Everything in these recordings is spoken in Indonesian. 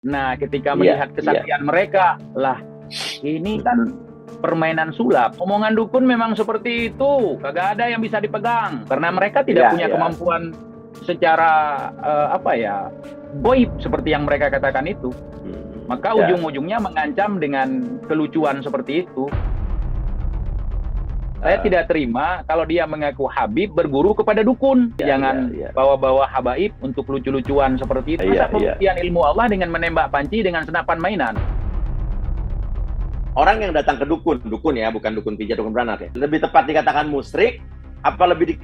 Nah, ketika Iya, melihat iya. kesaktian mereka, lah ini kan permainan sulap. Omongan dukun memang seperti itu, kagak ada yang bisa dipegang karena mereka tidak Iya, punya iya. kemampuan secara apa ya, goib seperti yang mereka katakan itu. Maka Ya. ujung-ujungnya mengancam dengan kelucuan seperti itu. Saya Eh, tidak terima kalau dia mengaku Habib berguru kepada dukun. iya, iya, Jangan iya. bawa-bawa habaib untuk lucu-lucuan seperti itu. Iya, Masa iya. pembuktian ilmu Allah dengan menembak panci dengan senapan mainan? Orang yang datang ke dukun, dukun ya, bukan dukun pijat, dukun beranak ya. Lebih tepat dikatakan musyrik, apa lebih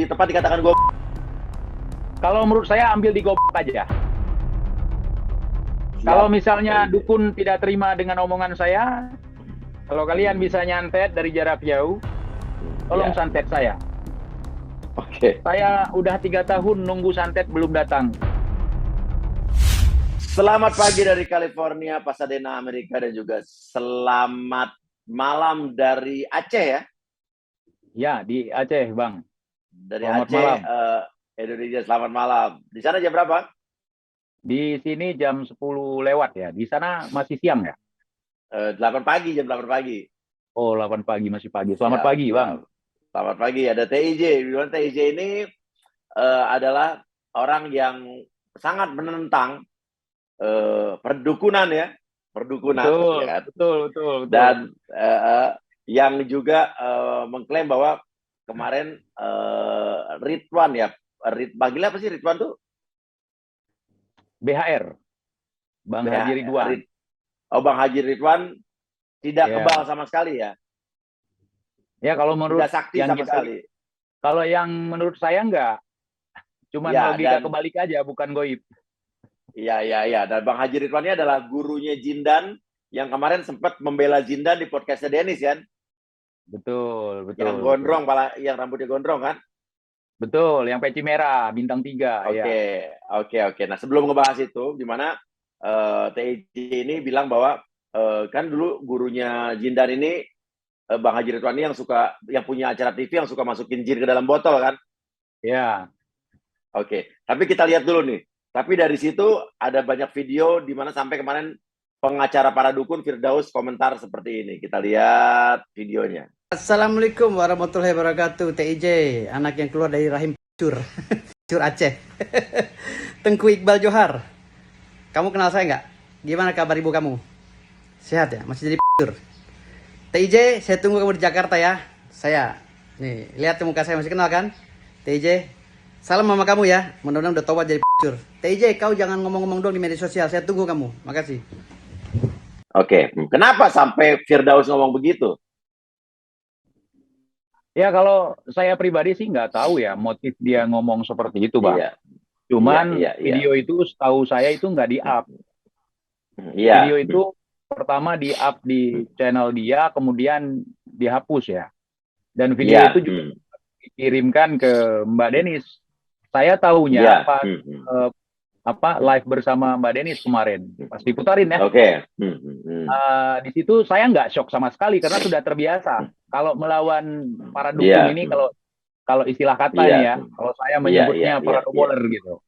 tepat dikatakan gue? Kalau menurut saya ambil di gobak aja. Kalau misalnya dukun tidak terima dengan omongan saya, kalau kalian bisa nyantet dari jarak jauh, tolong Ya. santet saya. Oke. Saya udah 3 tahun nunggu santet belum datang. Selamat pagi dari California, Pasadena, Amerika, dan juga selamat malam dari Aceh ya. Ya, di Aceh, Bang. Dari Selamat Aceh, malam. Indonesia, selamat malam. Di sana jam berapa? Di sini jam 10 lewat ya. Di sana masih siang ya? 8 pagi, jam 8 pagi. Oh, 8 pagi, masih pagi. Selamat Siap, pagi, Bang. siap. Selamat pagi, ada TIJ. TIJ ini adalah orang yang sangat menentang perdukunan ya. Perdukunan. Betul, Ya kan? betul, betul, betul. Dan yang juga mengklaim bahwa kemarin Ridwan ya, panggilnya apa sih Ridwan tuh? BHR, Bang Haji Ridwan. Bang Haji Ridwan tidak Ya, kebal sama sekali ya. ya kalau menurut Tidak sakti yang sama kita, sekali. kalau yang menurut saya enggak, cuman Ya, logika dan kebalik aja, bukan goib. iya. Dan Bang Haji Ridwan ini adalah gurunya Jindan yang kemarin sempat membela Jindan di podcastnya Dennis kan? Betul, betul, Yang betul. gondrong, yang rambutnya gondrong kan? Betul, yang peci merah, bintang 3, ya. Oke. Nah, sebelum ngebahas itu, gimana TIJ ini bilang bahwa kan dulu gurunya Jindan ini Bang Haji Ridwan ini yang punya acara TV yang suka masukin jin ke dalam botol kan? Ya, Oke. Tapi kita lihat dulu nih. Tapi dari situ ada banyak video di mana sampai kemarin pengacara para dukun Firdaus komentar seperti ini. Kita lihat videonya. Assalamualaikum warahmatullahi wabarakatuh. TIJ, anak yang keluar dari rahim Cur. Cur Aceh. Tengku Iqbal Johar. Kamu kenal saya nggak? Gimana kabar ibu kamu? Sehat ya? Masih jadi Cur. TIJ, saya tunggu kamu di Jakarta ya. Saya. Nih, lihat muka saya masih kenal kan? TIJ. Salam mama kamu ya. Mudah-mudahan udah tobat jadi Cur. TIJ, kau jangan ngomong-ngomong dong di media sosial. Saya tunggu kamu. Makasih. Oke. Kenapa sampai Firdaus ngomong begitu? ya kalau saya pribadi sih nggak tahu ya motif dia ngomong seperti itu, Bang. Iya. Cuman Iya. video itu setahu saya itu nggak di-up. Iya. Video itu pertama di-up di channel dia, kemudian dihapus ya. Dan video Iya. itu juga dikirimkan ke Mbak Denis. Saya tahunya Iya. pas live bersama Mbak Denis kemarin, pas diputarin ya. Oke. Di situ saya nggak shock sama sekali karena sudah terbiasa. Kalau melawan para dukun Iya. ini, kalau istilah kata Iya. ini ya, kalau saya menyebutnya para domoler gitu.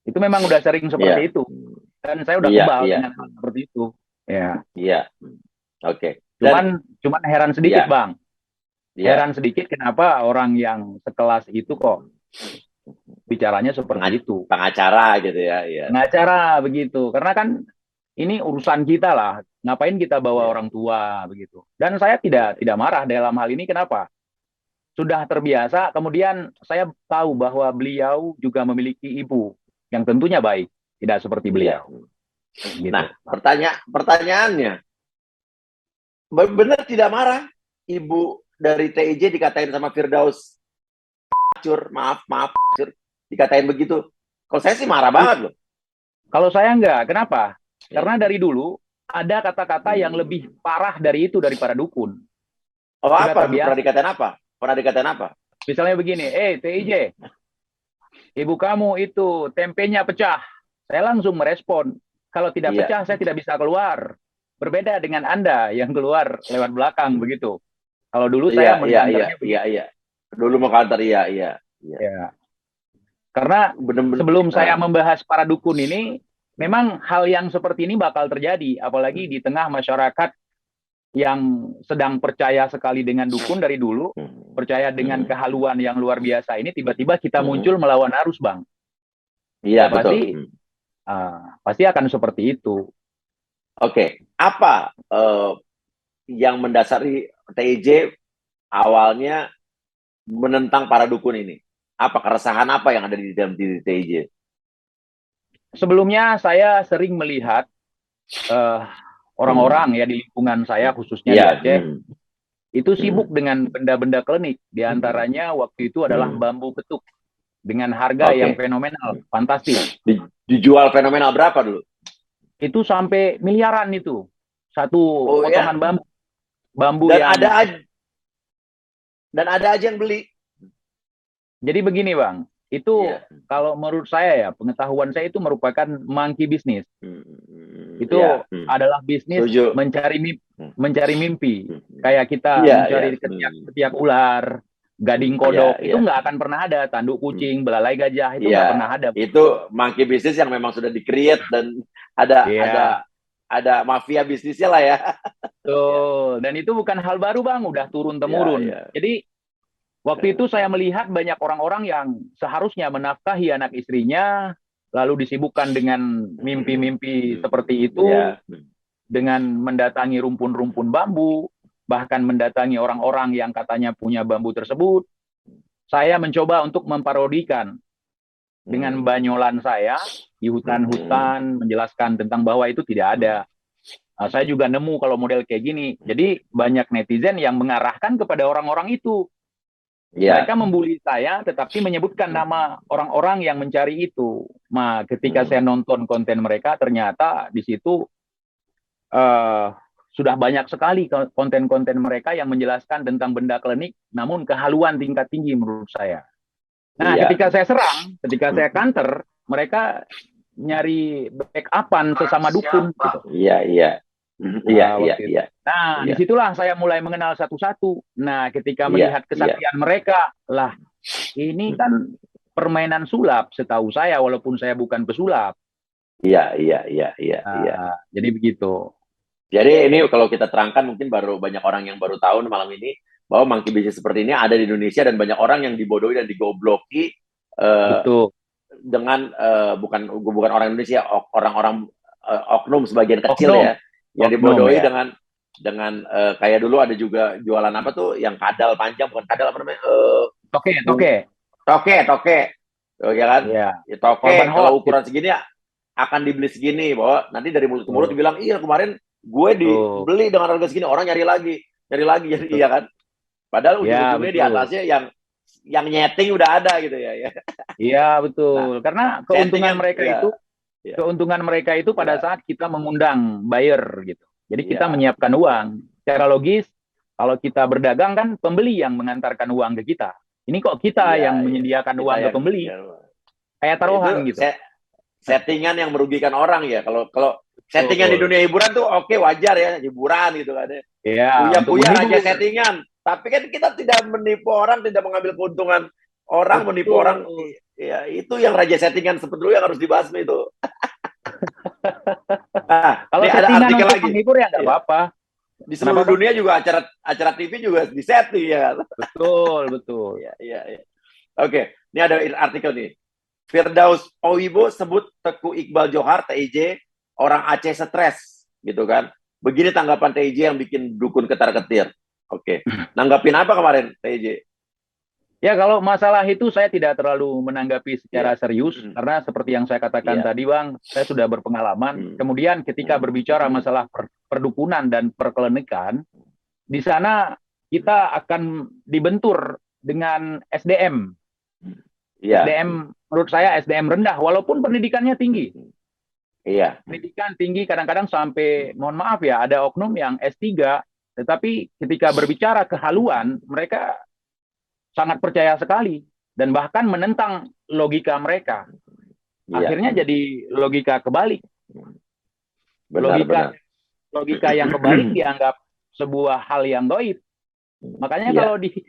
Itu memang udah sering seperti itu. Dan saya udah kebal dengan hal seperti itu. Ya. Iya. Oke. Cuman heran sedikit, Bang. Iya. Heran sedikit kenapa orang yang sekelas itu kok bicaranya seperti itu. Pengacara gitu ya. Iya. Pengacara begitu. Karena kan ini urusan kita lah. Ngapain kita bawa orang tua begitu. Dan saya tidak marah dalam hal ini. Kenapa? Sudah terbiasa. Kemudian saya tahu bahwa beliau juga memiliki ibu yang tentunya baik. Tidak seperti beliau. Gitu. Nah, pertanyaannya, benar tidak marah ibu dari TIJ dikatain sama Firdaus Cur, maaf Cur, dikatain begitu? Kalau saya sih marah banget loh. Kalau saya enggak, kenapa? Karena dari dulu ada kata-kata yang lebih parah dari itu daripada dukun. Oh, apa? Pernah dikatain apa? Misalnya begini, TIJ, ibu kamu itu tempenya pecah. Saya langsung merespon, kalau tidak pecah saya tidak bisa keluar. Berbeda dengan Anda yang keluar lewat belakang begitu. Kalau dulu saya mengkantarnya begitu. Iya. Dulu mengkantar, iya. Karena sebelum saya membahas para dukun ini, memang hal yang seperti ini bakal terjadi, apalagi di tengah masyarakat yang sedang percaya sekali dengan dukun dari dulu, percaya dengan kehaluan yang luar biasa ini, tiba-tiba kita muncul melawan arus, Bang. Iya, Ya betul. pasti akan seperti itu. Oke, apa yang mendasari TIJ awalnya menentang para dukun ini? Apa keresahan apa yang ada di dalam diri TIJ? Sebelumnya saya sering melihat orang-orang ya di lingkungan saya, khususnya di Aceh, itu sibuk dengan benda-benda klinik. Di antaranya waktu itu adalah bambu petuk dengan harga yang fenomenal, fantastis. Dijual fenomenal berapa dulu? Itu sampai miliaran itu. Satu potongan bambu dan yang... ada aja yang beli. Jadi begini, Bang. Itu kalau menurut saya ya, pengetahuan saya itu merupakan monkey business. Itu adalah bisnis mencari mimpi. Kayak kita mencari ketiak ular, gading kodok, itu nggak akan pernah ada. Tanduk kucing, belalai gajah, itu nggak pernah ada. Itu monkey business yang memang sudah di-create dan ada mafia bisnisnya lah ya. Betul. Dan itu bukan hal baru, Bang. Udah turun-temurun. Jadi waktu itu saya melihat banyak orang-orang yang seharusnya menafkahi anak istrinya, lalu disibukkan dengan mimpi-mimpi seperti itu, dengan mendatangi rumpun-rumpun bambu, bahkan mendatangi orang-orang yang katanya punya bambu tersebut. Saya mencoba untuk memparodikan dengan banyolan saya di hutan-hutan, menjelaskan tentang bahwa itu tidak ada. Nah, saya juga nemu kalau model kayak gini. Jadi banyak netizen yang mengarahkan kepada orang-orang itu. Mereka membuli saya, tetapi menyebutkan nama orang-orang yang mencari itu. Nah, ketika saya nonton konten mereka, ternyata di situ sudah banyak sekali konten-konten mereka yang menjelaskan tentang benda klinik, namun kehaluan tingkat tinggi menurut saya. Nah, ketika saya serang, ketika saya counter, mereka nyari backupan sesama dukun. Gitu. Iya. Nah, disitulah saya mulai mengenal satu-satu. Nah, ketika melihat kesaktian mereka, lah, ini kan permainan sulap setahu saya, walaupun saya bukan pesulap. Iya. Jadi begitu. Jadi ini kalau kita terangkan mungkin baru banyak orang yang baru tahu malam ini bahwa monkey business seperti ini ada di Indonesia dan banyak orang yang dibodohi dan digobloki dengan bukan orang Indonesia, orang-orang oknum sebagian kecil ya. Yang dibodohi dengan kayak dulu ada juga jualan apa tuh yang kadal panjang, bukan kadal apa namanya? Toke. Ya kan? Toke kalau ukuran segini akan dibeli segini, bahwa nanti dari mulut ke mulut dibilang, iya kemarin gue dibeli dengan harga segini, orang nyari lagi, iya kan? Padahal ujung-ujungnya di atasnya yang nyeting udah ada gitu ya. Iya, betul. Karena keuntungan mereka itu pada saat kita mengundang buyer gitu. Jadi kita menyiapkan uang. Secara logis, kalau kita berdagang kan pembeli yang mengantarkan uang ke kita. Ini kok kita yang menyediakan uang ke pembeli. Kayak taruhan gitu. Settingan yang merugikan orang ya. Kalau settingan di dunia hiburan tuh oke, wajar ya, hiburan gitu kan. Iya. Punya aja settingan. Tapi kan kita tidak menipu orang, tidak mengambil keuntungan orang, menipu orang. Ya, itu yang raja settingan sebetulnya yang harus dibasmi itu. Nah, kalau ada artikel lagi. Menghibur ya nggak apa-apa. Di seluruh dunia juga acara TV juga disetting ya. Betul. Iya. Oke, ini ada artikel nih. Firdaus Owibo sebut Teguh Iqbal Johar TIJ orang Aceh stres, gitu kan? Begini tanggapan TIJ yang bikin dukun ketar-ketir. Oke, nanggapin apa kemarin TIJ? Ya, kalau masalah itu saya tidak terlalu menanggapi secara serius, karena seperti yang saya katakan tadi, Bang, saya sudah berpengalaman. Kemudian ketika berbicara masalah perdukunan dan perkelenikan, di sana kita akan dibentur dengan SDM. SDM, menurut saya SDM rendah, walaupun pendidikannya tinggi. Pendidikan tinggi kadang-kadang sampai, mohon maaf ya, ada oknum yang S3, tetapi ketika berbicara kehaluan, mereka sangat percaya sekali dan bahkan menentang logika mereka. Akhirnya jadi logika kebalik. Logika yang kebalik dianggap sebuah hal yang gaib. Makanya kalau di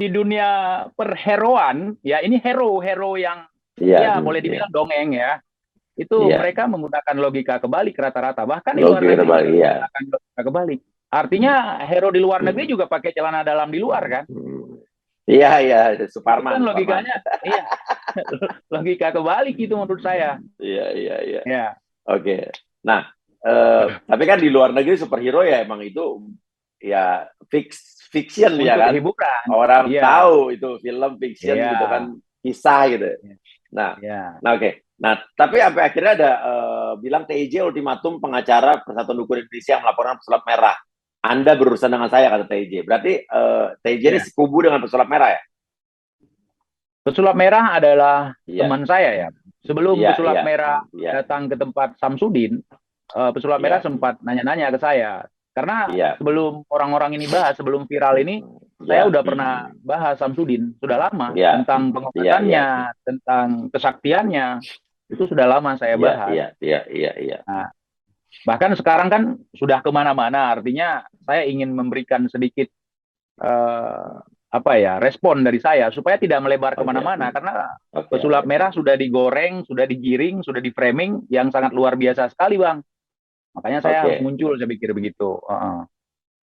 dunia perheroan, ya ini hero yang boleh dibilang dongeng ya. itu Iya. mereka menggunakan logika kebalik rata-rata. Bahkan di luar Logika negeri kebalik, juga iya. menggunakan logika kebalik. Artinya hero di luar negeri juga pakai celana dalam di luar kan? Iya, iya, Itu Suparman, kan Suparman. logikanya, iya, logika kebalik itu menurut saya. Iya, iya, iya. Ya, Oke. Nah, tapi kan di luar negeri superhero ya emang itu ya fiction ya untuk kan. hiburan. Orang Iya, tahu itu film fiction iya, gitu kan, kisah gitu. Nah, iya. nah oke. Nah, tapi sampai akhirnya ada bilang TIJ ultimatum pengacara Persatuan Hukum Indonesia yang melaporkan pesulap merah. Anda berurusan dengan saya, kata TIJ. Berarti TIJ ini Iya. sekubu dengan pesulap merah ya? Pesulap merah adalah Iya, teman saya ya. Sebelum iya, pesulap iya, merah iya, datang ke tempat Samsudin, pesulap merah iya, sempat nanya-nanya ke saya. Karena iya, sebelum orang-orang ini bahas, sebelum viral ini, saya iya, udah pernah bahas Samsudin, sudah lama. iya, Tentang iya, iya, pengobatannya, tentang kesaktiannya, itu sudah lama saya iya, bahas. iya, iya, iya, iya. Nah, bahkan sekarang kan sudah kemana-mana, artinya saya ingin memberikan sedikit eh, apa ya respon dari saya supaya tidak melebar Oke, kemana-mana karena oke, pesulap oke, merah sudah digoreng, sudah digiring, sudah di framing yang sangat luar biasa sekali bang. Makanya saya harus oke, muncul, saya pikir begitu.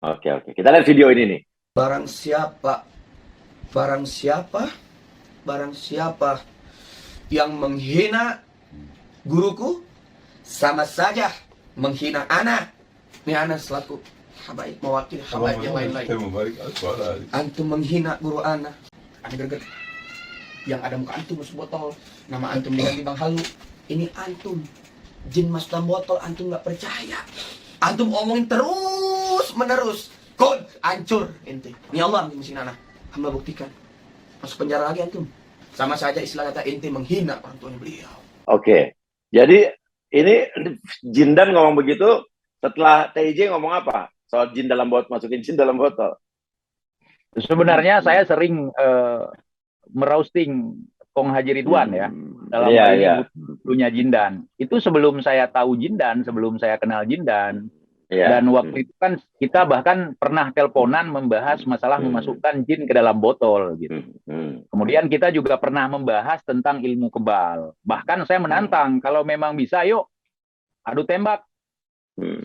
oke, oke. Kita lihat video ini nih. Barang siapa, barang siapa, barang siapa yang menghina guruku, sama saja menghina ana. Ini ana selaku habaib, mewakili habaib yang lain-lain. Antum menghina guru ana. Ana greget. Yang ada muka antum masuk botol. Nama antum diganti Bang Halu. Ini antum. Jin masuk dalam botol, antum nggak percaya. Antum omongin terus menerus. Kod, hancur ente. Ini Allah yang mesin anak. Hamba buktikan. Masuk penjara lagi antum. Sama saja istilah kata ente menghina orang tuanya beliau. Oke. Jadi ini Jindan ngomong begitu setelah TIJ ngomong apa? Soal jin dalam botol, masukin jin dalam botol. Sebenarnya saya sering meroasting Kong Haji Ridwan ya. Dalam Iya, hal ini iya. dulunya Jindan. Itu sebelum saya tahu Jindan, sebelum saya kenal Jindan. Iya. Dan waktu itu kan kita bahkan pernah teleponan membahas masalah memasukkan jin ke dalam botol gitu. Kemudian kita juga pernah membahas tentang ilmu kebal. Bahkan saya menantang kalau memang bisa yuk adu tembak.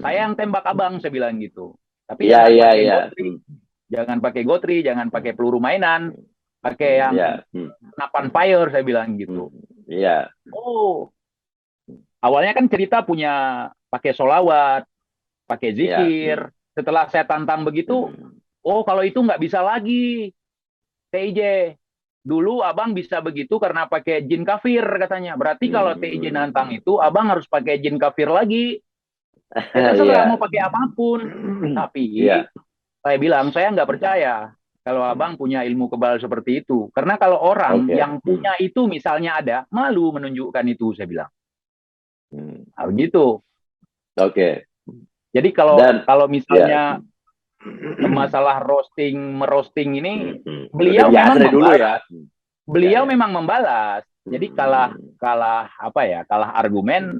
Saya yang tembak abang, saya bilang gitu. Tapi Iya, jangan iya, pakai iya. gotri, jangan pakai gotri, jangan pakai peluru mainan, pakai yang Iya. senapan fire, saya bilang gitu. Iya. Oh, awalnya kan cerita punya pakai solawat, pakai zikir. Setelah saya tantang begitu, oh kalau itu nggak bisa lagi, TIJ. Dulu abang bisa begitu karena pakai jin kafir katanya. Berarti kalau TIJ nantang itu, abang harus pakai jin kafir lagi. Ya terserah mau pakai apapun. Tapi saya bilang, saya nggak percaya kalau abang punya ilmu kebal seperti itu. Karena kalau orang yang punya itu misalnya ada, malu menunjukkan itu, saya bilang. Nah, begitu. Oke. Jadi kalau misalnya masalah merosting ini, beliau memang dulu ya. Beliau memang membalas. Jadi kalah argumen,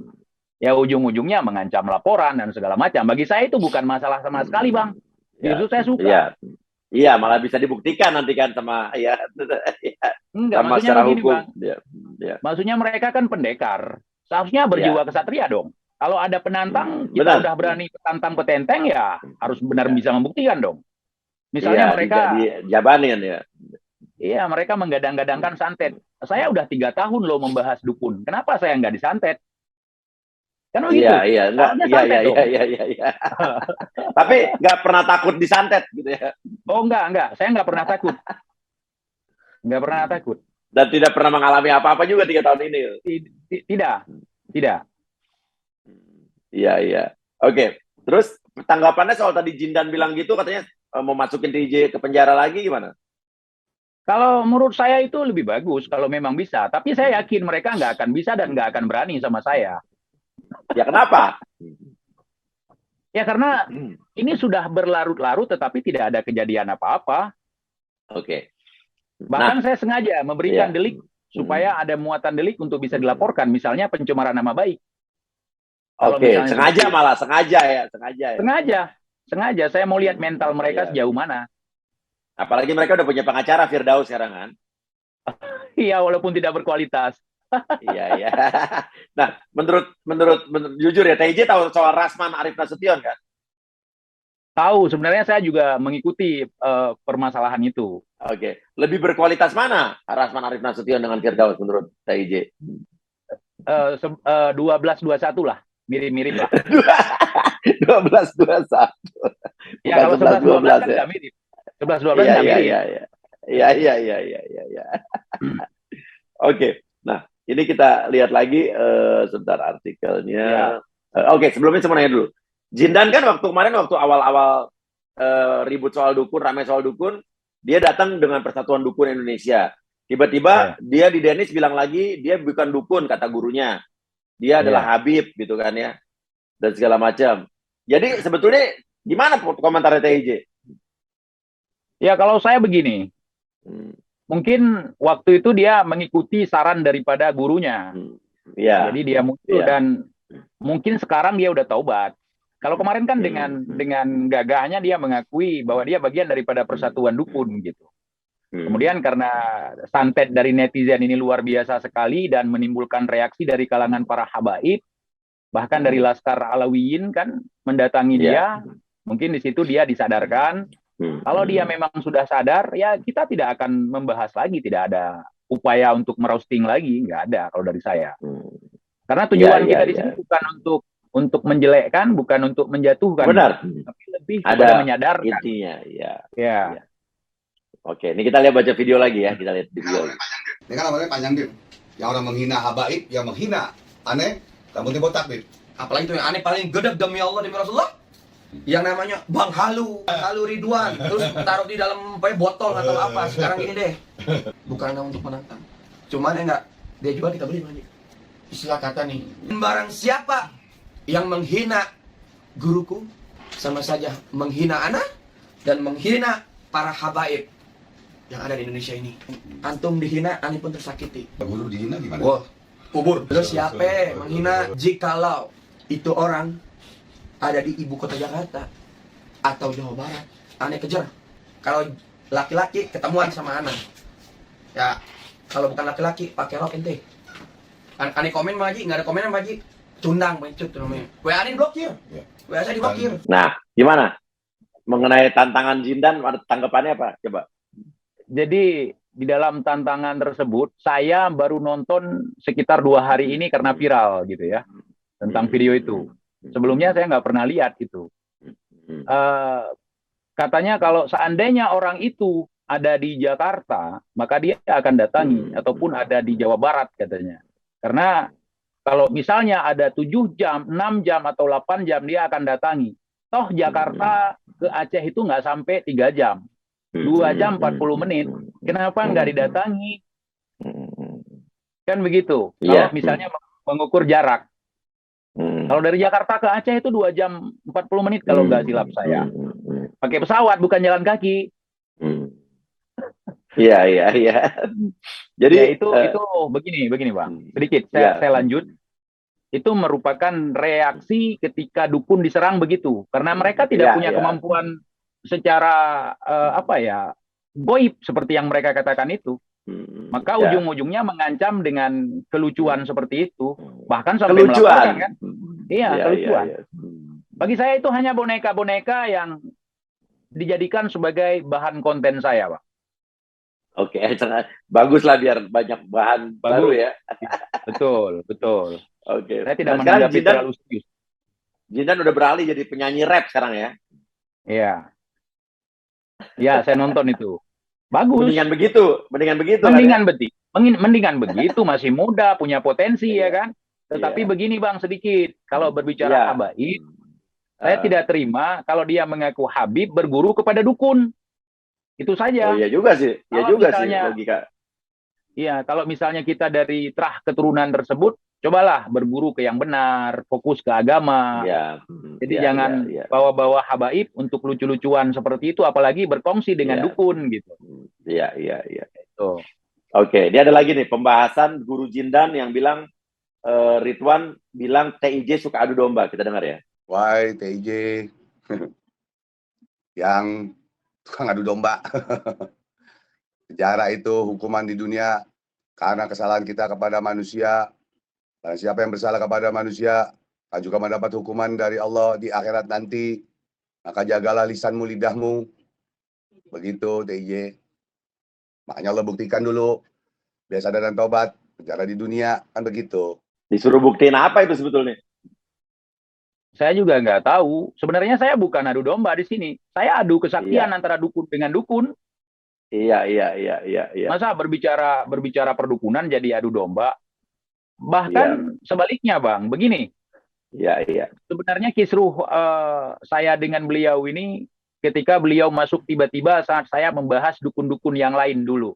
ya ujung-ujungnya mengancam laporan dan segala macam. Bagi saya itu bukan masalah sama sekali, Bang. Justru saya suka. Iya, malah bisa dibuktikan nanti kan sama Enggak, sama maksudnya secara begini, hukum. Bang. Maksudnya mereka kan pendekar. Seharusnya berjiwa kesatria dong. Kalau ada penantang, kita udah berani tantang petenteng, ya harus benar bisa membuktikan dong. Misalnya mereka dijabanin ya. Iya, mereka menggadang-gadangkan santet. Saya udah 3 tahun loh membahas dukun. Kenapa saya nggak disantet? Kan begitu. Iya. Tapi nggak pernah takut disantet gitu ya. Oh, enggak. Saya nggak pernah takut. Nggak pernah takut. Dan tidak pernah mengalami apa-apa juga 3 tahun ini. Tidak. Iya. Oke. Terus tanggapannya soal tadi Jindan bilang gitu, katanya mau masukin TJ ke penjara lagi gimana? Kalau menurut saya itu lebih bagus kalau memang bisa. Tapi saya yakin mereka nggak akan bisa dan nggak akan berani sama saya. Ya kenapa? Ya karena ini sudah berlarut-larut tetapi tidak ada kejadian apa-apa. Oke. Bahkan saya sengaja memberikan delik supaya ada muatan delik untuk bisa dilaporkan. Misalnya pencemaran nama baik. Oke, sengaja ya. Sengaja. Saya mau lihat mental mereka sejauh mana. Apalagi mereka udah punya pengacara Firdaus sekarang kan? Iya, walaupun tidak berkualitas. Iya, iya. Nah, menurut jujur ya, TJ tahu soal Rasman Arif Nasution kan? Tahu, sebenarnya saya juga mengikuti permasalahan itu. Oke. Lebih berkualitas mana Rasman Arif Nasution dengan Firdaus menurut TJ? 12-21 lah, mirip-mirip lah. 12-21. Ya Bukan kalau 11-12 11-12 kan ya. nggak mirip. 11-12 Iya, nggak iya, mirip. iya, iya. Iya, iya, iya, iya, iya, iya. Oke. Nah, ini kita lihat lagi sebentar Ya, artikelnya. Oke, sebelumnya saya mau nanya dulu. Jindan kan waktu kemarin waktu awal-awal ribut soal dukun, ramai soal dukun, dia datang dengan Persatuan Dukun Indonesia. Tiba-tiba ya, dia di Dennis bilang lagi dia bukan dukun kata gurunya. Dia adalah ya. Habib gitu kan ya. Dan segala macam. Jadi sebetulnya gimana komentar TIJ? Ya kalau saya begini, Hmm, mungkin waktu itu dia mengikuti saran daripada gurunya. hmm, ya, Jadi dia muncul ya. dan mungkin sekarang dia udah taubat. Kalau kemarin kan dengan gagahnya dia mengakui bahwa dia bagian daripada persatuan dukun gitu. Kemudian karena santet dari netizen ini luar biasa sekali dan menimbulkan reaksi dari kalangan para habaib, bahkan dari Laskar Alawiyin kan mendatangi Ya. dia, mungkin di situ dia disadarkan. Kalau dia memang sudah sadar, ya kita tidak akan membahas lagi, tidak ada upaya untuk meroasting lagi, nggak ada kalau dari saya. Karena Ya, tujuan ya, kita di ya. sini bukan untuk menjelekkan, bukan untuk menjatuhkan, Benar. tapi lebih kepada Ada menyadarkan. intinya, ya. Ya. Ya. Oke, ini kita lihat baca video lagi ya. Kita lihat video. Ini kan namanya panjang, Dim. Yang orang menghina habaib, yang menghina aneh, rambutnya botak, Dim. Apalagi itu yang aneh paling gede demi Allah demi Rasulullah. Yang namanya Bang Halu Ridwan, terus taruh di dalam botol atau apa. Sekarang ini deh, bukan untuk menantang. Cuman enggak, dia jual kita beli lagi. Istilah kata nih, barang siapa yang menghina guruku, sama saja menghina anak dan menghina para habaib yang ada di Indonesia ini. Antum dihina, aneh pun tersakiti. Guru dihina gimana? Wah, kubur. Terus siapa menghina jikalau itu orang ada di ibu kota Jakarta atau Jawa Barat, aneh kejar. Kalau laki-laki ketemuan sama anak, ya kalau bukan laki-laki pakai rok ente. Aneh komen sama Haji, nggak ada komen sama Haji, cundang mencut namanya. WA aneh blokir, WA saya diblokir. Nah, gimana? Mengenai tantangan Jindan, tanggapannya apa? Coba. Jadi di dalam tantangan tersebut, saya baru nonton sekitar 2 hari ini karena viral gitu ya, tentang video itu. Sebelumnya saya nggak pernah lihat itu. Katanya kalau seandainya orang itu ada di Jakarta, maka dia akan datangi, ataupun ada di Jawa Barat katanya. Karena kalau misalnya ada 7 jam, 6 jam, atau 8 jam, dia akan datangi. Toh Jakarta ke Aceh itu nggak sampai 3 jam. 2 jam 40 menit. Kenapa nggak didatangi? Kan begitu. Kalau misalnya mengukur jarak. Kalau dari Jakarta ke Aceh itu 2 jam 40 menit kalau nggak silap saya. Pakai pesawat, bukan jalan kaki. Iya, iya, iya. Jadi ya, itu begini Bang. Sedikit saya lanjut. Itu merupakan reaksi ketika dukun diserang begitu. Karena mereka tidak punya kemampuan secara goib seperti yang mereka katakan itu. Maka ujung-ujungnya mengancam dengan kelucuan seperti itu. Bahkan sampai melaporkan kan. Iya, kelucuan. Bagi saya itu hanya boneka-boneka yang dijadikan sebagai bahan konten saya, Pak. Oke, bagus lah biar banyak bahan baru ya. Betul. Oke. Saya tidak menanggapi terlalu serius. Jindan udah beralih jadi penyanyi rap sekarang ya. Iya. Ya, saya nonton itu. Bagus. Mendingan begitu. Mendingan begitu, masih muda, punya potensi ya kan. Tetapi begini Bang, sedikit. Kalau berbicara habaib, saya tidak terima kalau dia mengaku Habib berguru kepada dukun. Itu saja. Oh iya juga sih. Iya juga sih logika. Iya, kalau misalnya kita dari terah keturunan tersebut, cobalah berguru ke yang benar, fokus ke agama. Jadi jangan bawa-bawa habaib untuk lucu-lucuan seperti itu, apalagi berkongsi dengan dukun gitu. Iya. Itu. Oke, ini ada lagi nih pembahasan Guru Jindan yang bilang Ridwan bilang TIJ suka adu domba. Kita dengar ya. Why TIJ yang tukang adu domba. Penjara itu hukuman di dunia karena kesalahan kita kepada manusia. Dan siapa yang bersalah kepada manusia akan juga mendapat hukuman dari Allah di akhirat nanti. Maka jagalah lisanmu, lidahmu. Begitu, TIJ. Makanya Allah buktikan dulu. Biasa dan tobat, penjara di dunia, kan begitu. Disuruh buktiin apa itu sebetulnya? Saya juga nggak tahu. Sebenarnya saya bukan adu domba di sini. Saya adu kesaktian antara dukun dengan dukun. Iya. Masa berbicara perdukunan jadi adu domba? Bahkan sebaliknya, Bang. Begini, Iya. sebenarnya kisruh saya dengan beliau ini ketika beliau masuk tiba-tiba saat saya membahas dukun-dukun yang lain dulu.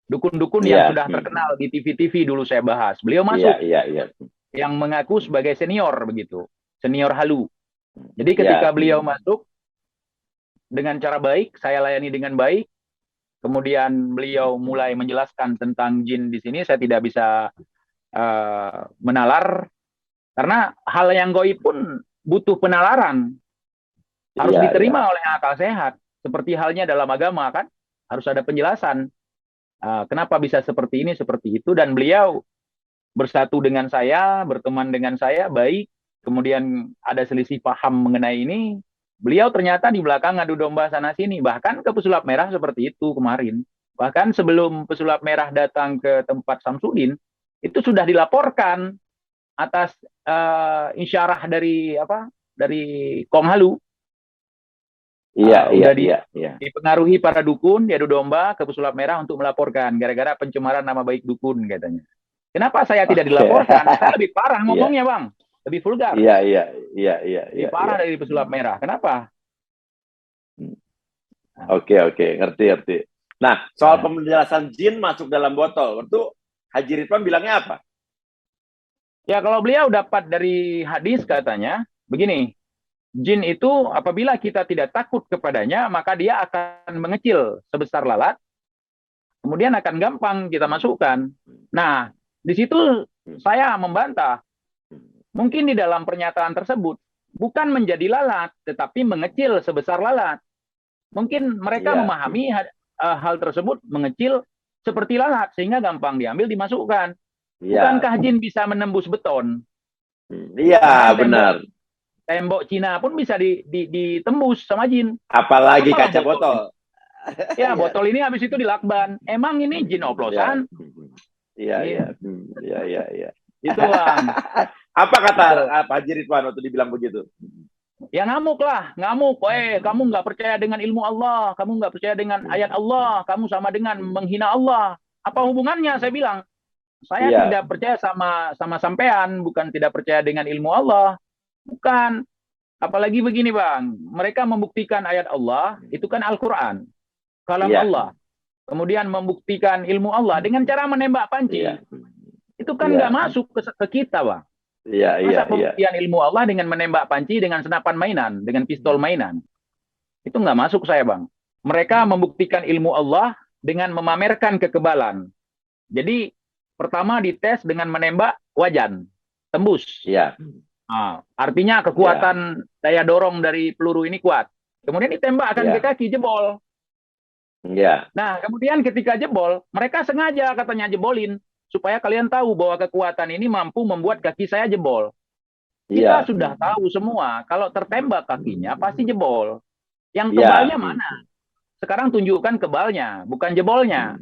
Dukun-dukun yang sudah terkenal di TV-TV dulu saya bahas. Beliau masuk yang mengaku sebagai senior begitu. Senior halu. Jadi ketika beliau masuk dengan cara baik, saya layani dengan baik. Kemudian beliau mulai menjelaskan tentang jin di sini. Saya tidak bisa menalar karena hal yang goib pun butuh penalaran. Harus diterima oleh akal sehat. Seperti halnya dalam agama kan, harus ada penjelasan. Kenapa bisa seperti ini, seperti itu. Dan beliau bersatu dengan saya, berteman dengan saya, baik. Kemudian ada selisih paham mengenai ini. Beliau ternyata di belakang adu domba sana-sini. Bahkan ke pesulap merah seperti itu kemarin. Bahkan sebelum pesulap merah datang ke tempat Samsudin, itu sudah dilaporkan atas insyarah dari Komhalu. Iya. Dipengaruhi para dukun, diadu domba ke pesulap merah untuk melaporkan gara-gara pencemaran nama baik dukun katanya. Kenapa saya tidak dilaporkan? Saya lebih parah ngomongnya, Bang. Lebih vulgar. Iya. Lebih parah dari pesulap merah. Kenapa? Oke, ngerti. Nah, soal penjelasan jin masuk dalam botol, itu Haji Ridwan bilangnya apa? Ya, kalau beliau dapat dari hadis katanya, begini, jin itu apabila kita tidak takut kepadanya, maka dia akan mengecil sebesar lalat, kemudian akan gampang kita masukkan. Nah, di situ saya membantah. Mungkin di dalam pernyataan tersebut, bukan menjadi lalat, tetapi mengecil sebesar lalat. Mungkin mereka memahami hal tersebut mengecil seperti lalat, sehingga gampang diambil, dimasukkan. Bukankah jin bisa menembus beton? Iya, benar. Tembok Cina pun bisa ditembus sama jin. Apalagi kaca botol. Ya, botol ini habis itu dilakban. Emang ini jin oplosan? Iya. Itu, Bang. Apa kata Haji Ridwan waktu dibilang begitu? Ya ngamuk lah, ngamuk. Kamu nggak percaya dengan ilmu Allah, kamu nggak percaya dengan ayat Allah, kamu sama dengan menghina Allah. Apa hubungannya? Saya bilang, saya tidak percaya sama sampean, bukan tidak percaya dengan ilmu Allah. Bukan. Apalagi begini, Bang. Mereka membuktikan ayat Allah, itu kan Al-Quran. Kalam Allah. Kemudian membuktikan ilmu Allah dengan cara menembak panci. Itu kan nggak masuk ke kita, Bang. Masa pembuktian ilmu Allah dengan menembak panci dengan senapan mainan, dengan pistol mainan. Itu nggak masuk saya, Bang. Mereka membuktikan ilmu Allah dengan memamerkan kekebalan. Jadi, pertama dites dengan menembak wajan, tembus. Artinya kekuatan daya dorong dari peluru ini kuat. Kemudian ditembak akan ke kaki, jebol. Nah, kemudian ketika jebol, mereka sengaja katanya jebolin supaya kalian tahu bahwa kekuatan ini mampu membuat kaki saya jebol. Kita sudah tahu semua, kalau tertembak kakinya pasti jebol. Yang kebalnya mana? Sekarang tunjukkan kebalnya, bukan jebolnya.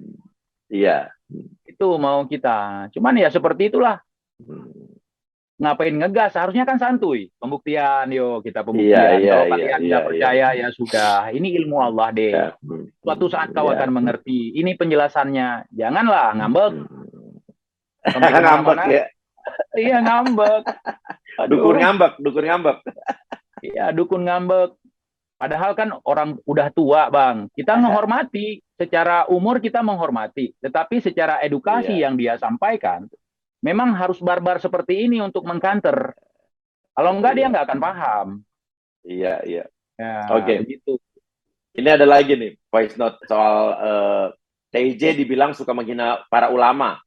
Itu mau kita. Cuman ya seperti itulah. Ngapain ngegas? Harusnya kan santuy. Pembuktian, yuk kita pembuktian. Kalau kalian nggak percaya, ya sudah. Ini ilmu Allah deh. Suatu saat kau akan mengerti. Ini penjelasannya. Janganlah ngambek. Ngambek ya? Iya, ngambek. Dukun ngambek. Iya, dukun ngambek. Padahal kan orang udah tua, Bang. Kita menghormati. Secara umur kita menghormati. Tetapi secara edukasi yang dia sampaikan, memang harus barbar seperti ini untuk mengkanter. Kalau enggak, dia nggak akan paham. Iya. Ya, Oke. begitu. Ini ada lagi nih, voice note soal TIJ dibilang suka menghina para ulama.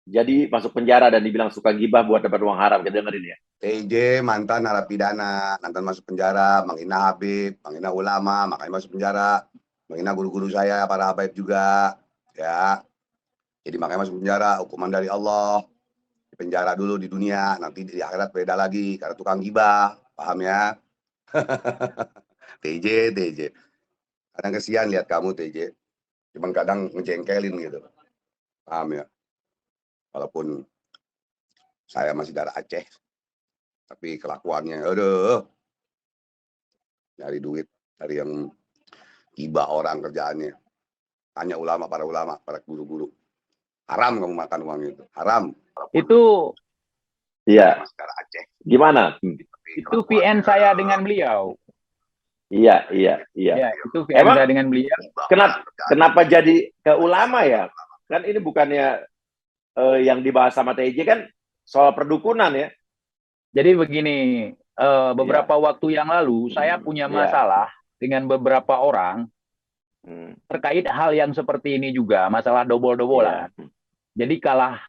Jadi masuk penjara dan dibilang suka gibah buat dapat uang haram. Kita dengerin ya. TIJ mantan narapidana, mantan masuk penjara, menghina Habib, menghina ulama, makanya masuk penjara. Menghina guru-guru saya, para habaib juga. Ya. Jadi makanya masuk penjara, hukuman dari Allah. Di penjara dulu di dunia, nanti di akhirat beda lagi karena tukang gibah, paham ya? TJ, TJ. Kadang kesian lihat kamu TJ, cuman kadang ngejengkelin gitu, paham ya? Walaupun saya masih darah Aceh, tapi kelakuannya, aduh, nyari duit dari yang gibah orang kerjaannya. Tanya ulama, para guru-guru. Haram kamu makan uang itu, haram. Itu Iya. Masih darah Aceh. Gimana? itu VN saya dengan beliau. Iya. Ya, itu VN Emang saya dengan beliau. kenapa jadi ke ulama ya? Kan ini bukannya yang dibahas sama TJ kan soal perdukunan ya? Jadi begini, beberapa waktu yang lalu saya punya Iya. masalah dengan beberapa orang Hmm, terkait hal yang seperti ini juga, masalah dobol-dobolan. iya. Jadi kalah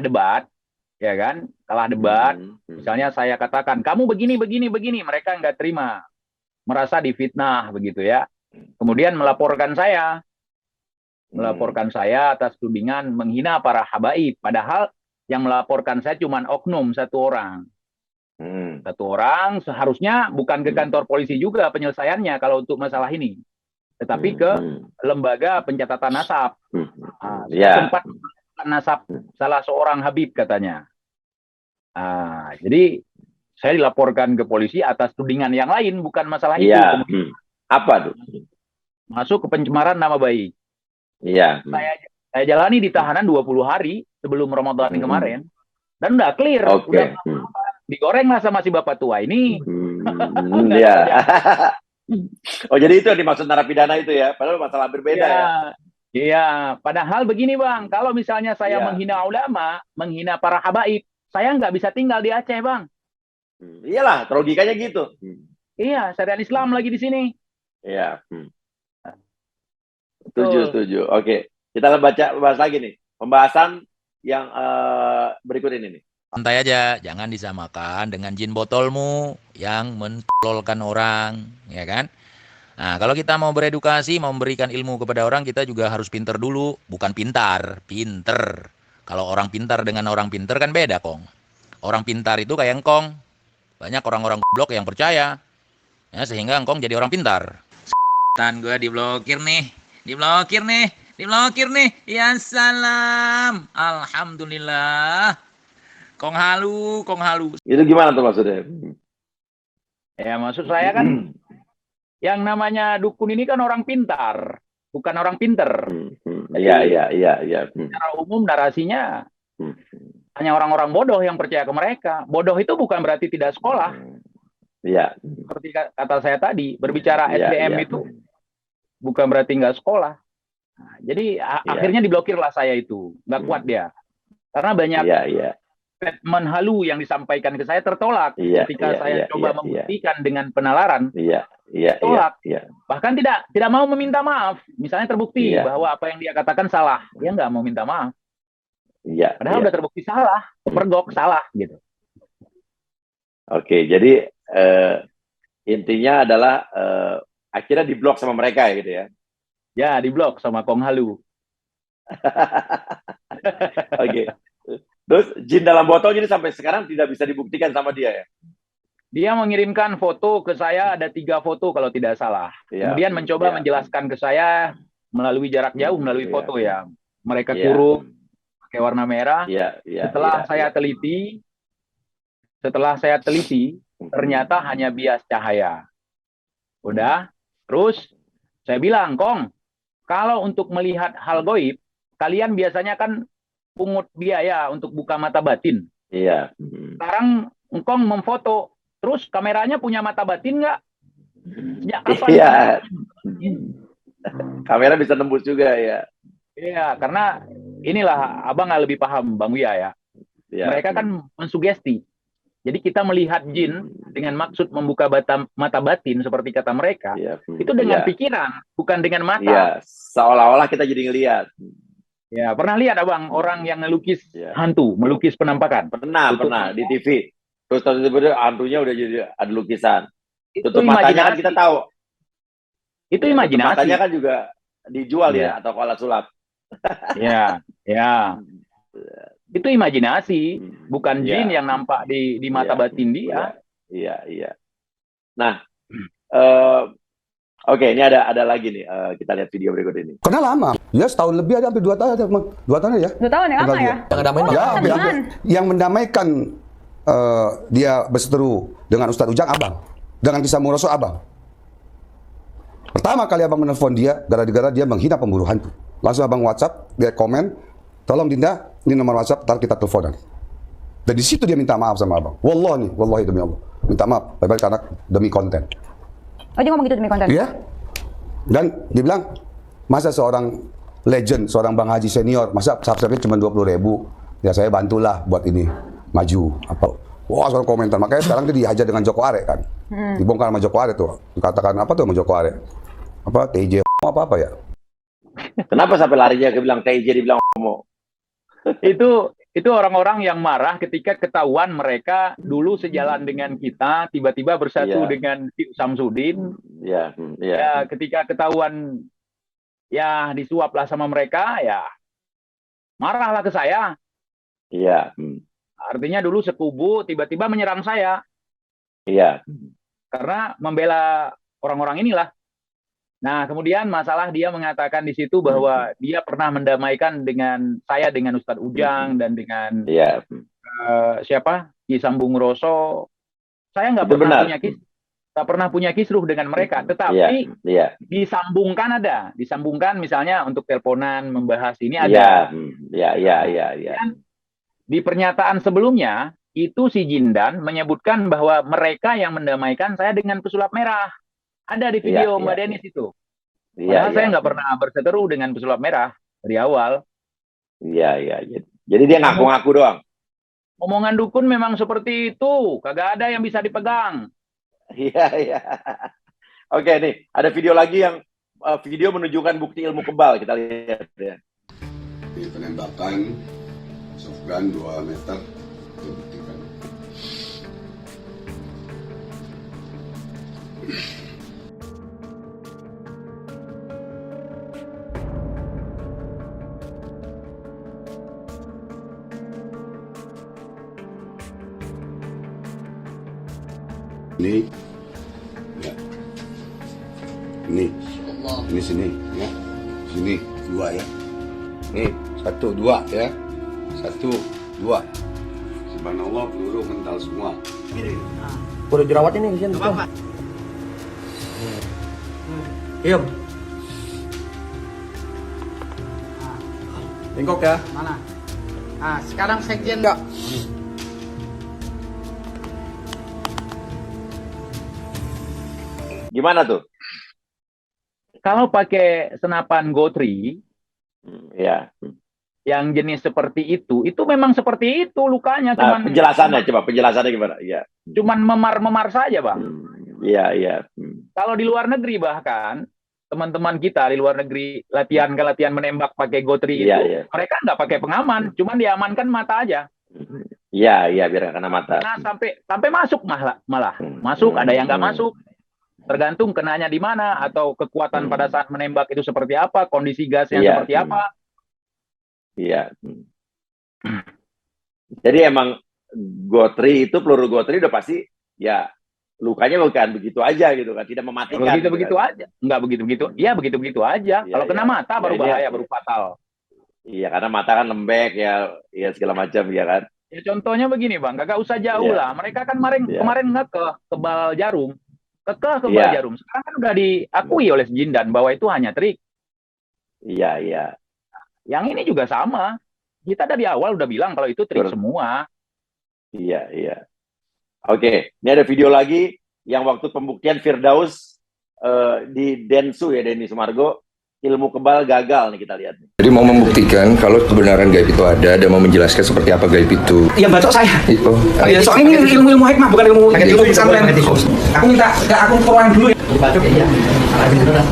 debat, ya kan? Kalah debat. Misalnya saya katakan, kamu begini, mereka nggak terima, merasa difitnah begitu ya. Kemudian melaporkan saya atas tudingan menghina para habaib. Padahal yang melaporkan saya cuma oknum satu orang. Satu orang seharusnya bukan ke kantor polisi juga penyelesaiannya kalau untuk masalah ini, tetapi ke lembaga pencatatan nasab. Saya Iya. sempat mencatatkan nasab salah seorang habib katanya. Jadi saya dilaporkan ke polisi atas tudingan yang lain, bukan masalah itu. Iya. Kemudian Apa tuh? masuk ke pencemaran nama baik. Iya. Saya jalani di tahanan 20 hari sebelum Ramadan kemarin, dan udah clear, Oke. udah digoreng lah sama si bapak tua ini. Iya. Oh, jadi itu yang dimaksud narapidana itu ya? Padahal masalah berbeda ya? Iya, padahal begini Bang, kalau misalnya saya Iya. menghina ulama, menghina para habaib, saya nggak bisa tinggal di Aceh Bang. Iyalah, logikanya gitu. Iya, syariat Islam lagi di sini. Iya. Betul. Setuju. Oke, kita bahas lagi nih. Pembahasan yang berikut ini nih. Santai aja, jangan disamakan dengan jin botolmu yang mentololkan orang, ya kan? Nah, kalau kita mau beredukasi, mau memberikan ilmu kepada orang, kita juga harus pinter dulu. Bukan pintar, pinter. Kalau orang pintar dengan orang pinter kan beda, Kong. Orang pintar itu kayak engkong. Banyak orang-orang goblok yang percaya. Ya, sehingga engkong jadi orang pintar. Tan gue diblokir nih. Diblokir nih. Ya salam. Alhamdulillah. Kong halu. Itu gimana tuh maksudnya? Ya, maksud saya kan yang namanya dukun ini kan orang pintar, bukan orang pinter. Iya. Secara umum narasinya hanya orang-orang bodoh yang percaya ke mereka. Bodoh itu bukan berarti tidak sekolah. Iya. Seperti kata saya tadi, berbicara SDM itu bukan berarti nggak sekolah. Nah, jadi akhirnya diblokirlah saya itu, nggak kuat dia. Karena banyak statement halu yang disampaikan ke saya tertolak ketika saya coba membuktikan dengan penalaran. Tolak. Bahkan tidak mau meminta maaf. Misalnya terbukti bahwa apa yang dia katakan salah, dia nggak mau minta maaf. Padahal udah terbukti salah, kepergok salah gitu. Oke, jadi intinya adalah akhirnya diblok sama mereka gitu ya? Ya, diblok sama Kong Halu. Oke. Terus jin dalam botol ini sampai sekarang tidak bisa dibuktikan sama dia ya? Dia mengirimkan foto ke saya, ada 3 foto kalau tidak salah. Kemudian mencoba menjelaskan ke saya melalui jarak jauh, melalui foto ya. Mereka kurung, pakai warna merah. Setelah saya teliti, ternyata hanya bias cahaya. Udah, terus saya bilang, Kong, kalau untuk melihat hal goib, kalian biasanya kan pungut biaya untuk buka mata batin. Iya. Sekarang Engkong memfoto, terus kameranya punya mata batin nggak? Sejak kapan? Iya. Kamera bisa nembus juga ya. Iya, karena inilah abang nggak lebih paham Bang Wia ya. Mereka kan mensugesti. Jadi kita melihat jin dengan maksud membuka mata batin seperti kata mereka, itu dengan pikiran, bukan dengan mata. Iya, seolah-olah kita jadi ngelihat. Ya, pernah lihat abang orang yang melukis hantu, melukis penampakan? Pernah di TV. Terus tiba-tiba hantunya udah jadi ada lukisan. Tutup matanya kan kita tahu. Itu imajinasi. Matanya kan juga dijual ya atau alat sulap. Ya, ya. Itu imajinasi, bukan jin Ya, yang nampak di mata ya, batin ya, dia. iya, iya. Nah, eh, oke, ini ada lagi nih. Kita lihat video berikut ini. Karena lama. Ya setahun lebih ada, hampir 2 tahun, 2 tahun ya. 2 tahun ya, lama Kenal dia. ya? Yang ngedamain Oh, Ya, Bang. teman. yang mendamaikan dia berseteru dengan Ustadz Ujang abang, dengan Kisah Muroso abang. Pertama kali abang menelpon dia gara-gara dia menghina pemburu hantu. Langsung abang WhatsApp, dia komen, tolong Dinda, ini nomor WhatsApp, ntar kita teleponan. Dan di situ dia minta maaf sama abang. Wallahi demi Allah, minta maaf, baik-baik karena demi konten. Oh, dia ngomong gitu demi konten? Iya. Dan dia bilang, masa seorang legend, seorang Bang Haji senior, masa subscribe-nya cuma 20.000, ya saya bantulah buat ini maju apa. Wah, soal komentar. Makanya sekarang dia dihajar dengan Joko Are kan. Dibongkar sama Joko Are tuh. Dikatakan apa tuh sama Joko Are? Apa TJ apa ya? Kenapa sampai larinya ke bilang TJ dibilang homo? Itu orang-orang yang marah ketika ketahuan mereka dulu sejalan dengan kita, tiba-tiba bersatu Iya. dengan Samsudin. Ya, ya. Ya, ketika ketahuan ya disuaplah sama mereka, ya marahlah ke saya. Iya, Artinya dulu sekubu tiba-tiba menyerang saya iya. karena membela orang-orang inilah. Nah, kemudian masalah dia mengatakan di situ bahwa dia pernah mendamaikan dengan saya dengan Ustadz Ujang dan dengan Iya. siapa? Ki Sambung Roso. Saya nggak Itu pernah benar. nggak pernah punya kisruh dengan mereka, Iya, tetapi iya. disambungkan misalnya untuk teleponan membahas ini Iya, ada. iya. Dan di pernyataan sebelumnya itu si Jindan menyebutkan bahwa mereka yang mendamaikan saya dengan pesulap merah. Ada di video Iya, Mbak iya. Denis itu. Iya, Padahal saya nggak pernah berseteru dengan pesulap merah dari awal. Iya. Jadi dia ngaku-ngaku doang. Omongan dukun memang seperti itu, kagak ada yang bisa dipegang. Iya. Oke, nih ada video lagi yang video menunjukkan bukti ilmu kebal. Kita lihat ya. Ini penembakan softgun 2 meter. Itu buktikan. Ini, ya. Ini sini, ya. Sini 2 ya. Nih 1, 2 ya. 1, 2. Subhanallah, peluru mental semua. Udah jerawat ini kasihan tuh. Iya. Bengkok ya. Mana? Ah, sekarang sekjen enggak? Gimana tuh? Kalau pakai senapan Gotri Ya. yang jenis seperti itu memang seperti itu lukanya, Nah, penjelasannya gimana? Iya. cuman memar-memar saja, Bang. Iya. Kalau di luar negeri bahkan teman-teman kita di luar negeri latihan menembak pakai Gotri Iya, itu iya. mereka nggak pakai pengaman, cuman diamankan mata aja. Iya, biar nggak kena mata. Nah, sampai masuk malah masuk, ada yang nggak masuk. Tergantung kenanya di mana atau kekuatan pada saat menembak itu seperti apa, kondisi gasnya Iya. seperti apa. Iya. Jadi emang Gotri itu peluru Gotri udah pasti ya lukanya bukan begitu aja gitu kan, tidak mematikan. Begitu-begitu gitu kan. aja. Nggak begitu-begitu. Ya begitu-begitu aja. Iya, Kalau kena iya. mata baru Ya, bahaya, iya. baru fatal. Iya, karena mata kan lembek ya segala macam ya kan. Ya contohnya begini, Bang, kagak usah jauh Iya. lah. Mereka kan Iya. kemarin kebal jarum. Kebal Iya. jarum. Sekarang kan udah diakui oleh Jindan bahwa itu hanya trik. Iya. Yang ini juga sama. Kita dari awal udah bilang kalau itu trik Betul. semua. Iya. Oke, ini ada video lagi yang waktu pembuktian Firdaus di Densu ya, Denny Sumargo, ilmu kebal gagal nih, kita lihat nih. Jadi mau membuktikan kalau kebenaran gaib itu ada dan mau menjelaskan seperti apa gaib itu. Yang bacok saya. Itu. Ya, soalnya ini ilmu hikmah bukan ilmu pesantren. Aku minta aku peruang dulu. Dibacok ya, iya.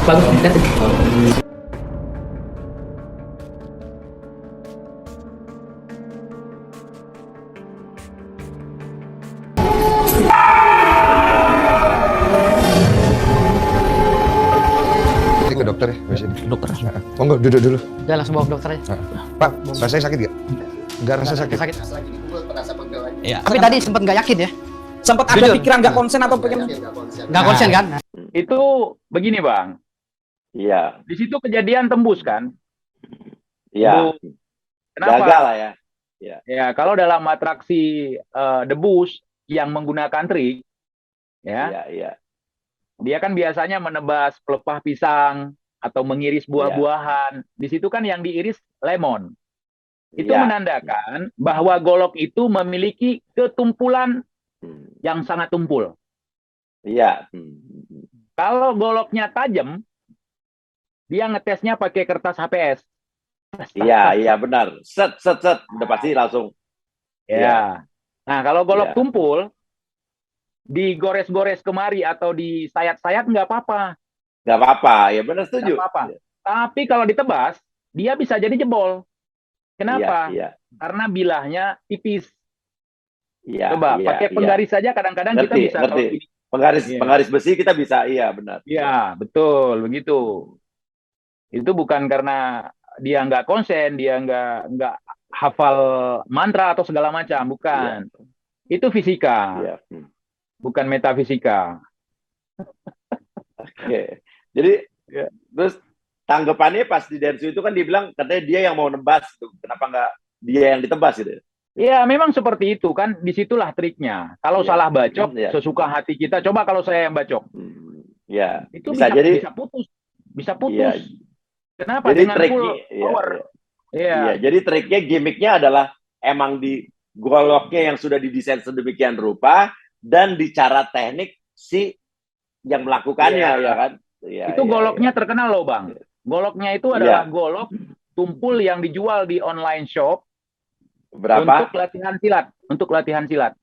Bagus. Ke dokter dokter ya, di sini. Dokter. Monggo duduk dulu. Udah langsung bawa ke dokter aja. Pak, rasanya sakit nggak? Nggak rasa sakit. Sakit. Iya. Tapi tadi sempat nggak yakin ya? Sempat ada Jujur. pikiran nggak konsen atau pengen Nggak konsen kan? Itu begini Bang, Iya, di situ kejadian tembus kan? iya. Kenapa? Gagal lah ya. Ya, kalau dalam atraksi debus yang menggunakan trik, ya, Iya, iya. dia kan biasanya menebas pelepah pisang atau mengiris buah-buahan. Di situ kan yang diiris lemon. Itu Iya. menandakan bahwa golok itu memiliki ketumpulan yang sangat tumpul. Iya. Kalau goloknya tajam, dia ngetesnya pakai kertas HPS. Iya, iya benar. Set, set, set. Udah pasti langsung. Ya. Nah, kalau golok Iya. tumpul, digores-gores kemari atau disayat-sayat nggak apa-apa. Nggak apa-apa. Ya benar, setuju. Nggak apa-apa. Tapi kalau ditebas, dia bisa jadi jebol. Kenapa? Iya, Karena bilahnya tipis. iya. Coba iya, pakai iya. penggaris saja kadang-kadang kita Ngerti, bisa. ngerti. Kalau ini- Penggaris, Iya. penggaris besi kita bisa. Iya, benar. Iya, betul, begitu. Itu bukan karena dia nggak konsen, dia nggak hafal mantra atau segala macam, bukan. Itu fisika, Iya. bukan metafisika. Oke. Jadi, Ya. terus tanggapannya pas di Densu itu kan dibilang katanya dia yang mau nebas gitu. Kenapa nggak dia yang ditebas gitu? Ya, memang seperti itu kan. Disitulah triknya. Kalau Iya. salah bacok, Iya. sesuka hati kita. Coba kalau saya yang bacok, Ya, itu bisa jadi. bisa putus, bisa putus. Iya. Kenapa? Jadi Dengan full triknya, iya, power. Iya. iya. Jadi triknya, gimmicknya adalah emang di goloknya yang sudah didesain sedemikian rupa dan di cara teknik si yang melakukannya, Iya. ya kan? Iya, Itu iya, goloknya terkenal loh, Bang. Goloknya itu adalah golok tumpul yang dijual di online shop iya. Berapa? untuk latihan silat. Untuk latihan silat.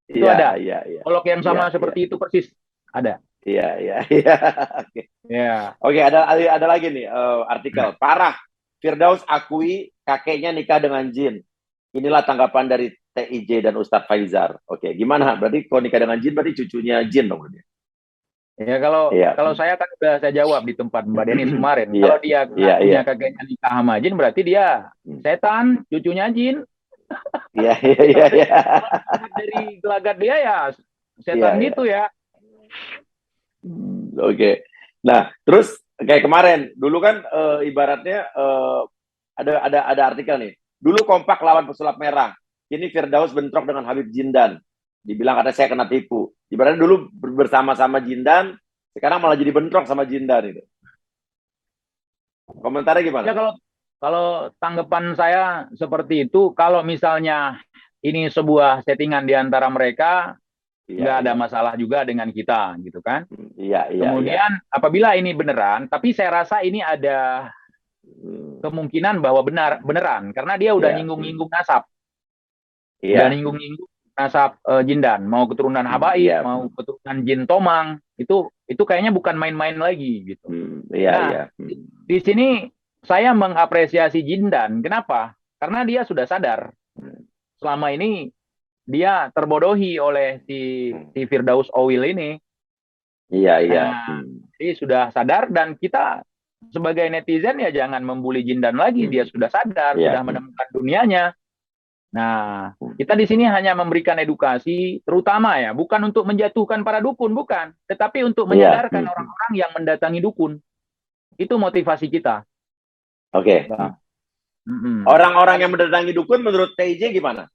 Itu Iya, ada. Iya, iya. Golok yang sama Iya, seperti itu persis. Ada. Iya, iya, iya. Oke. Ya. Oke, ada lagi nih artikel. Parah. Firdaus akui kakeknya nikah dengan jin. Inilah tanggapan dari TIJ dan Ustadz Faizar. Oke, gimana? Berarti kalau nikah dengan jin berarti cucunya jin dong berarti. Ya kalau Iya. kalau saya kan udah saya jawab di tempat Mbak Denis kemarin. Iya. Kalau dia Iya, punya iya. kakeknya nikah sama jin, berarti dia setan, cucunya jin. Iya, iya, iya, iya. Dari gelagat dia ya setan Iya, gitu ya. Oke. Nah, terus kayak kemarin, dulu kan ibaratnya ada artikel nih. Dulu kompak lawan pesulap merah. Kini Firdaus bentrok dengan Habib Jindan. Dibilang kata saya kena tipu. Ibaratnya dulu bersama-sama Jindan, sekarang malah jadi bentrok sama Jindan itu. Komentarnya gimana? Ya kalau tanggapan saya seperti itu, kalau misalnya ini sebuah settingan di antara mereka, nggak ada masalah juga dengan kita, gitu kan? Iya, iya. Kemudian apabila ini beneran, tapi saya rasa ini ada kemungkinan bahwa beneran, karena dia udah Iya. nyinggung-nyinggung nasab, Iya. udah nyinggung-nyinggung nasab Jindan, mau keturunan Habaib, Iya. mau keturunan Jin Tomang, itu kayaknya bukan main-main lagi, gitu. Iya, Nah, iya. Di sini saya mengapresiasi Jindan. Kenapa? Karena dia sudah sadar. Selama ini dia terbodohi oleh si Firdaus Owil ini. Iya, iya. Nah, jadi sudah sadar dan kita sebagai netizen ya jangan membuli Jindan lagi. Dia sudah sadar, Iya. sudah menemukan dunianya. Nah, kita di sini hanya memberikan edukasi, terutama ya, bukan untuk menjatuhkan para dukun, bukan. Tetapi untuk menyadarkan orang-orang yang mendatangi dukun. Itu motivasi kita. Oke. Orang-orang yang mendatangi dukun menurut TIJ gimana?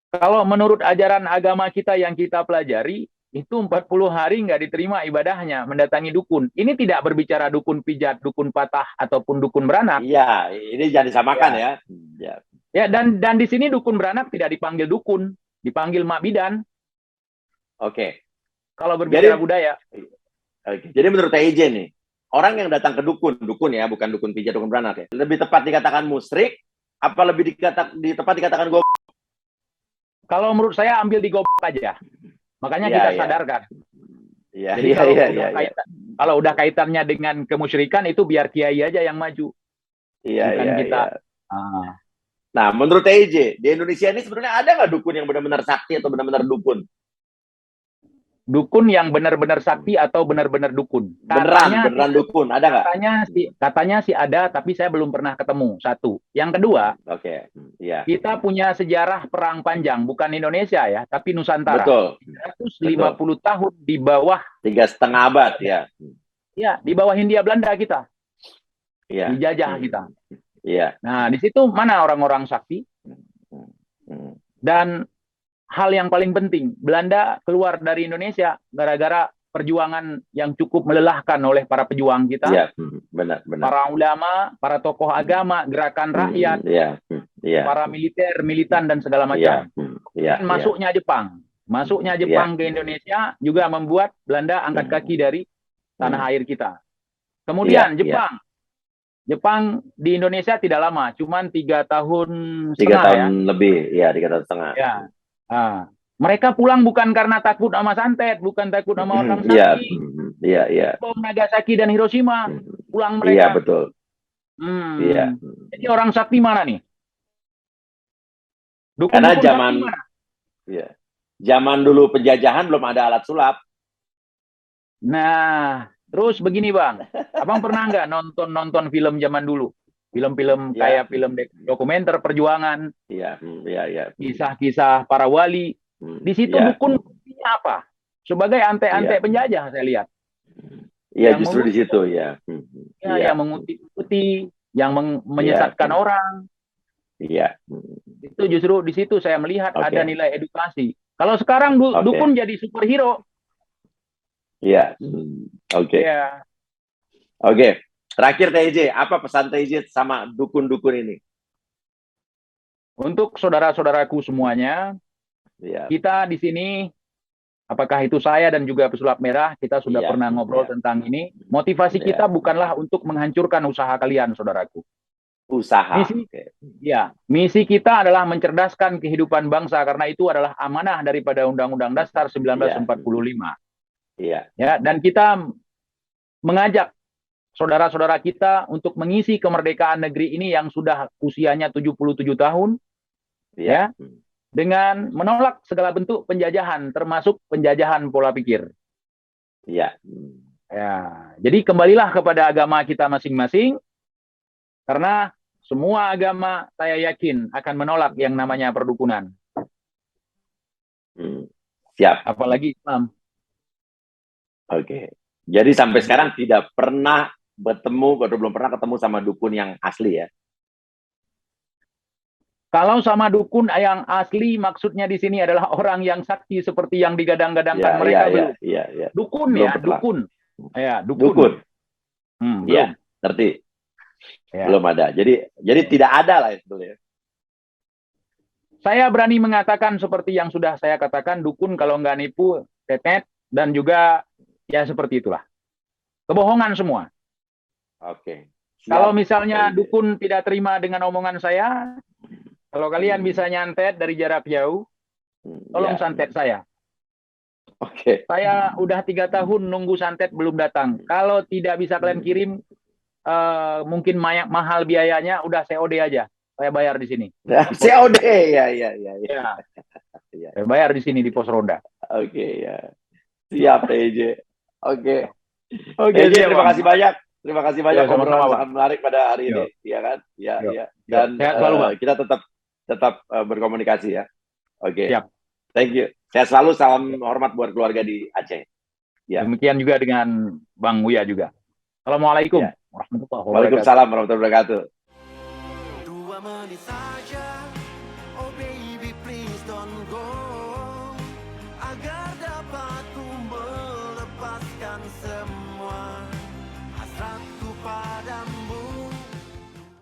Kalau menurut ajaran agama kita yang kita pelajari, itu 40 hari nggak diterima ibadahnya, mendatangi dukun. Ini tidak berbicara dukun pijat, dukun patah, ataupun dukun beranak. Iya, ini jangan disamakan ya. Ya. Ya, dan di sini dukun beranak tidak dipanggil dukun, dipanggil mak bidan. Oke. Kalau berbicara Jadi- budaya. Oke. Jadi menurut TIJ nih, orang yang datang ke dukun ya, bukan dukun pijat, dukun beranak ya. Lebih tepat dikatakan musyrik, apa lebih tepat dikatakan goblok? Kalau menurut saya ambil di gobok aja. Makanya Iya, kita iya. sadarkan. Iya, Jadi iya, kalau iya, udah iya. kalau udah kaitannya dengan kemusyrikan itu biar kiai aja yang maju. Iya, Bukan iya, kita. iya. Nah, menurut TIJ, di Indonesia ini sebenarnya ada nggak dukun yang benar-benar sakti atau benar-benar dukun? Dukun yang benar-benar sakti atau benar-benar dukun? Beneran dukun, ada nggak? Katanya sih ada, tapi saya belum pernah ketemu. Satu. Yang kedua, Oke, iya. kita punya sejarah perang panjang, bukan Indonesia ya, tapi Nusantara. Betul. 150 tahun di bawah 3,5 abad, ya. ya, di bawah Hindia Belanda kita. Iya. Dijajah kita. Iya. Nah, di situ mana orang-orang sakti? Dan hal yang paling penting, Belanda keluar dari Indonesia gara-gara perjuangan yang cukup melelahkan oleh para pejuang kita. Iya, benar. Para ulama, para tokoh agama, gerakan rakyat, para militer, militan dan segala macam. Dan masuknya Jepang ke Indonesia juga membuat Belanda angkat kaki dari tanah air kita. Kemudian Jepang di Indonesia tidak lama, cuman 3 tahun setengah 3 tahun ya. lebih, ya 3 tahun setengah. Ya. Mereka pulang bukan karena takut sama santet, bukan takut sama orang sakti. Iya. Bom Nagasaki dan Hiroshima, pulang mereka. Iya, betul. Iya. Jadi orang sakti mana nih? Karena zaman dulu penjajahan belum ada alat sulap. Nah, terus begini Bang, Abang pernah nggak nonton film zaman dulu? Film-film kayak film dokumenter perjuangan, Iya. kisah-kisah para wali. Di situ dukun fungsinya apa? Sebagai antek-antek penjajah saya lihat. Iya, justru di situ ya. Yang mengikuti, yang menyesatkan orang. Iya. Itu justru di situ saya melihat ada nilai edukasi. Kalau sekarang dukun jadi superhero. Iya. Oke. Oke. Terakhir TJ, apa pesan TJ sama dukun-dukun ini? Untuk saudara-saudaraku semuanya, kita di sini, apakah itu saya dan juga pesulap merah, kita sudah pernah ngobrol tentang ini. Motivasi kita bukanlah untuk menghancurkan usaha kalian, saudaraku. Misi kita adalah mencerdaskan kehidupan bangsa, karena itu adalah amanah daripada Undang-Undang Dasar 1945. Ya, dan kita mengajak saudara-saudara kita untuk mengisi kemerdekaan negeri ini yang sudah usianya 77 tahun, ya, dengan menolak segala bentuk penjajahan, termasuk penjajahan pola pikir. Ya, jadi kembalilah kepada agama kita masing-masing, karena semua agama saya yakin akan menolak yang namanya perdukunan. Siap. Apalagi Islam. Oke. Jadi sampai sekarang tidak pernah belum pernah ketemu sama dukun yang asli ya? Kalau sama dukun yang asli, maksudnya di sini adalah orang yang sakti seperti yang digadang-gadangkan mereka belum. Dukun belum ya, pernah. dukun. Ya, dukun. Iya, ngerti. Belum ada. Jadi tidak ada lah itu ya. Saya berani mengatakan seperti yang sudah saya katakan, dukun kalau nggak nipu, tetet, dan juga ya seperti itulah. Kebohongan semua. Oke. Kalau misalnya dukun tidak terima dengan omongan saya, kalau kalian bisa nyantet dari jarak jauh, tolong santet saya. Oke. Saya udah 3 tahun nunggu santet belum datang. Kalau tidak bisa kalian kirim, mungkin mahal biayanya, udah COD aja. Saya bayar di sini. COD, ya. Saya bayar di sini di pos ronda. Oke, ya. Siap, TJ. Oke. TJ, terima kasih banyak. Terima kasih banyak obrolan sangat menarik pada hari ini, ya kan? Ya. Dan kita tetap berkomunikasi ya. Oke. Thank you. Saya selalu salam hormat buat keluarga di Aceh. Ya. Demikian juga dengan Bang Uya juga. Assalamualaikum warahmatullahi wabarakatuh. Waalaikumsalam warahmatullahi wabarakatuh. 2 menit saja, oh baby please don't go, agar dapat ku melepaskan semua.